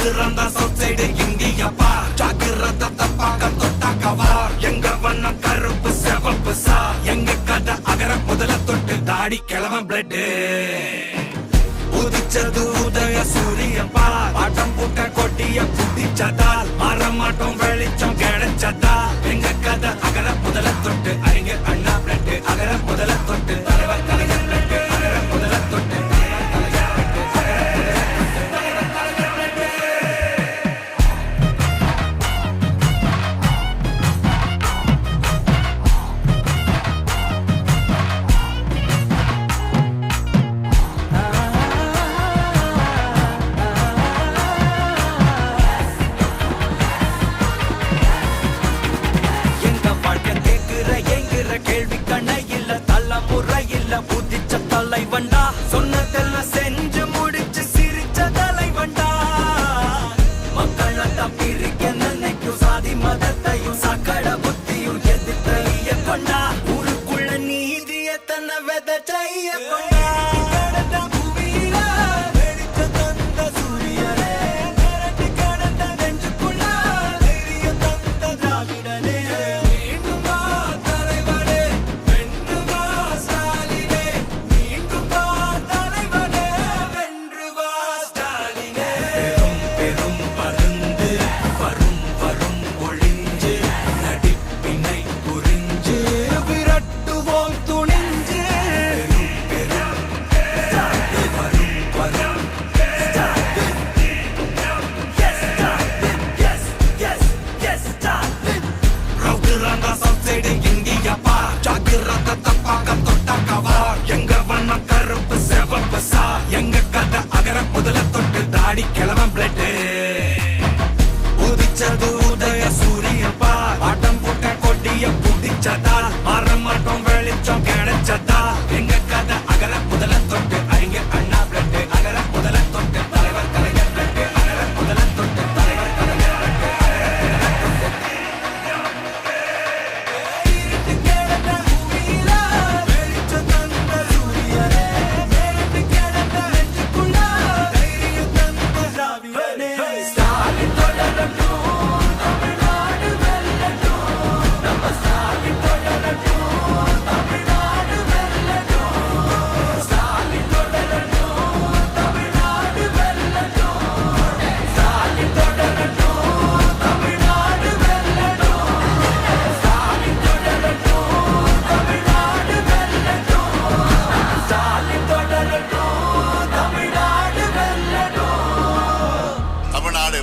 ரவுத்துறந்தா south side இந்தியப்பா ஜாக்கிரதை பார்க்க தொட்டாக்கவா எங்க வண்ணம் கருப்பு செவப்பு சா எங்க கதை அகர முதல தொட்டு தாடி கிழவன் பிளட் உதிச்சது உதய சூரியப்பா ஆட்டம் பூட்ட கொட்டிய புட்டிச்சதால் மாறமாட்டோம் வெளிச்சம் கிடைச்சதா எங்க கதை அகர முதல தொட்டு அறிஞர் அண்ணா பிளட் அகர முதல தொட்டு தலைவர் கலைஞர் பிளட் அகர முதல தொட்டு தலைவண்டா சொன்னதெல்லாம் செஞ்சு முடிச்சு சிரிச்ச தலைவண்டா மக்கள் பிரிக்க நினைக்கும் சாதி மதத்தையும் சக்கட புத்தியும் எதிர்த்தைய கொண்டா ஊருக்குள்ள நீதிய தன்னை விதைச்சைய கொண்டா கிழவன் பிளட் உதிச்சது உதய சூரியப்பா ஆட்டம் போட்ட கொட்டிய புதிச்சதால் மாறமாட்டோம் வெளிச்சம் கிடைச்சதா எங்க கதை அகர முதல தொட்டு அறிஞர் அண்ணா பிளட் அகர முதல தொட்டு தலைவர் கலைஞர் பிளட் அகர முதல தொட்டு தலைவர் கலைஞர்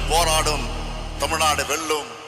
போராடும் தமிழ்நாடு வெல்லும்.